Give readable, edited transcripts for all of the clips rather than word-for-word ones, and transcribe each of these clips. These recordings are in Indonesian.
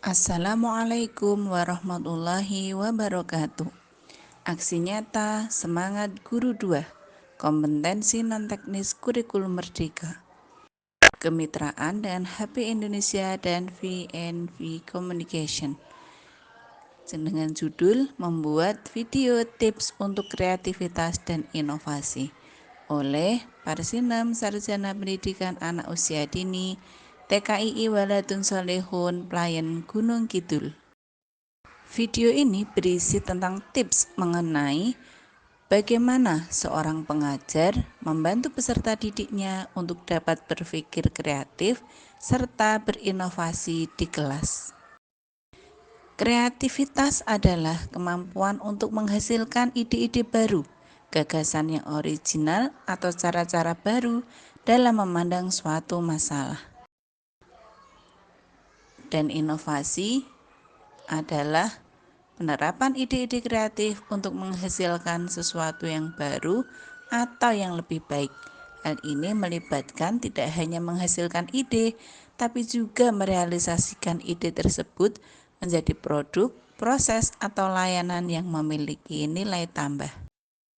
Assalamualaikum warahmatullahi wabarakatuh. Aksi nyata semangat guru 2, kompetensi non-teknis kurikulum merdeka, kemitraan dengan HP Indonesia dan VNV Communication, dengan judul membuat video tips untuk kreativitas dan inovasi oleh Parsinem Sarjana Pendidikan Anak Usia Dini TKII Waladun Solehun Playen Gunung Kidul. Video ini berisi tentang tips mengenai bagaimana seorang pengajar membantu peserta didiknya untuk dapat berpikir kreatif serta berinovasi di kelas. Kreativitas adalah kemampuan untuk menghasilkan ide-ide baru, gagasan yang original atau cara-cara baru dalam memandang suatu masalah. Dan inovasi adalah penerapan ide-ide kreatif untuk menghasilkan sesuatu yang baru atau yang lebih baik. Hal ini melibatkan tidak hanya menghasilkan ide, tapi juga merealisasikan ide tersebut menjadi produk, proses, atau layanan yang memiliki nilai tambah.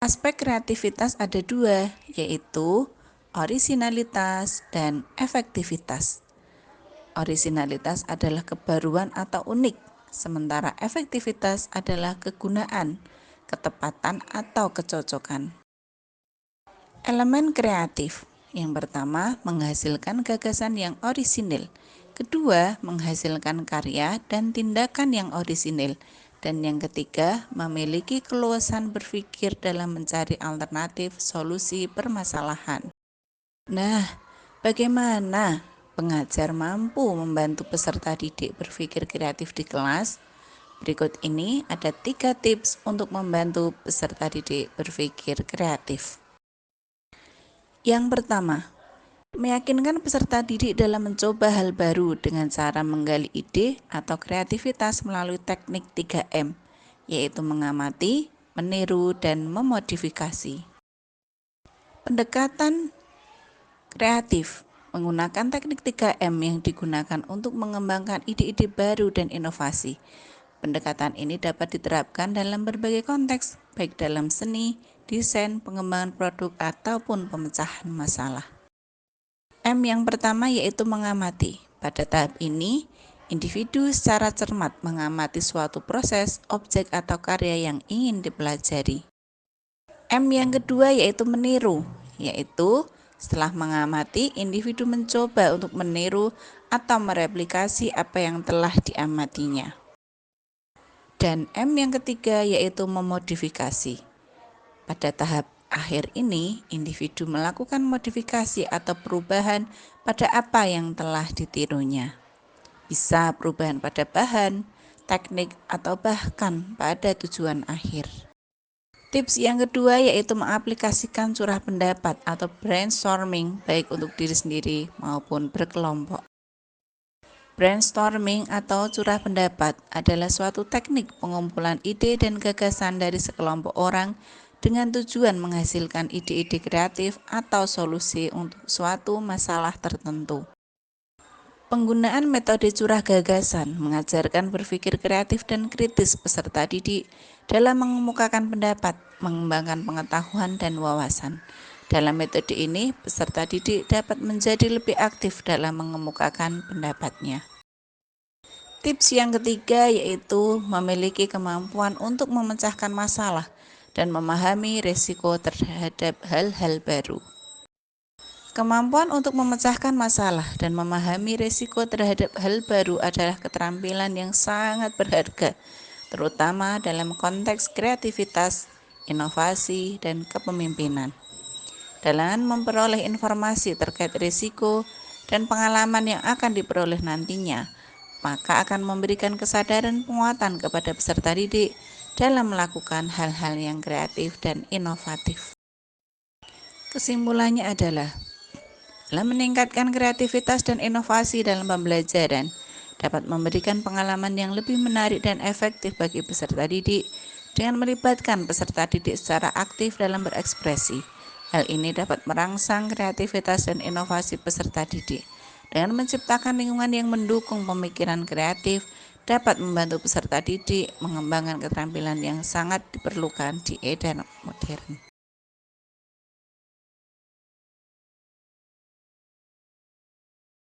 Aspek kreativitas ada dua, yaitu orisinalitas dan efektivitas. Orisinalitas adalah kebaruan atau unik, sementara efektivitas adalah kegunaan, ketepatan, atau kecocokan. Elemen kreatif yang pertama menghasilkan gagasan yang orisinil, kedua menghasilkan karya dan tindakan yang orisinil, dan yang ketiga memiliki keluasan berpikir dalam mencari alternatif solusi permasalahan. Nah, bagaimana pengajar mampu membantu peserta didik berpikir kreatif di kelas? Berikut ini ada 3 tips untuk membantu peserta didik berpikir kreatif. Yang pertama, meyakinkan peserta didik dalam mencoba hal baru dengan cara menggali ide atau kreativitas melalui teknik 3M, yaitu mengamati, meniru, dan memodifikasi. Pendekatan kreatif menggunakan teknik 3M yang digunakan untuk mengembangkan ide-ide baru dan inovasi. Pendekatan ini dapat diterapkan dalam berbagai konteks, baik dalam seni, desain, pengembangan produk, ataupun pemecahan masalah. M yang pertama yaitu mengamati. Pada tahap ini, individu secara cermat mengamati suatu proses, objek, atau karya yang ingin dipelajari. M yang kedua yaitu meniru, yaitu setelah mengamati, individu mencoba untuk meniru atau mereplikasi apa yang telah diamatinya. Dan M yang ketiga yaitu memodifikasi. Pada tahap akhir ini, individu melakukan modifikasi atau perubahan pada apa yang telah ditirunya. Bisa perubahan pada bahan, teknik, atau bahkan pada tujuan akhir. Tips yang kedua yaitu mengaplikasikan curah pendapat atau brainstorming baik untuk diri sendiri maupun berkelompok. Brainstorming atau curah pendapat adalah suatu teknik pengumpulan ide dan gagasan dari sekelompok orang dengan tujuan menghasilkan ide-ide kreatif atau solusi untuk suatu masalah tertentu. Penggunaan metode curah gagasan mengajarkan berpikir kreatif dan kritis peserta didik dalam mengemukakan pendapat, mengembangkan pengetahuan dan wawasan. Dalam metode ini, peserta didik dapat menjadi lebih aktif dalam mengemukakan pendapatnya. Tips yang ketiga yaitu memiliki kemampuan untuk memecahkan masalah dan memahami risiko terhadap hal-hal baru. Kemampuan untuk memecahkan masalah dan memahami risiko terhadap hal baru adalah keterampilan yang sangat berharga, terutama dalam konteks kreativitas, inovasi, dan kepemimpinan. Dalam memperoleh informasi terkait risiko dan pengalaman yang akan diperoleh nantinya, maka akan memberikan kesadaran penguatan kepada peserta didik dalam melakukan hal-hal yang kreatif dan inovatif. Kesimpulannya adalah, dalam meningkatkan kreativitas dan inovasi dalam pembelajaran, dapat memberikan pengalaman yang lebih menarik dan efektif bagi peserta didik dengan melibatkan peserta didik secara aktif dalam berekspresi. Hal ini dapat merangsang kreativitas dan inovasi peserta didik dengan menciptakan lingkungan yang mendukung pemikiran kreatif dapat membantu peserta didik mengembangkan keterampilan yang sangat diperlukan di era modern.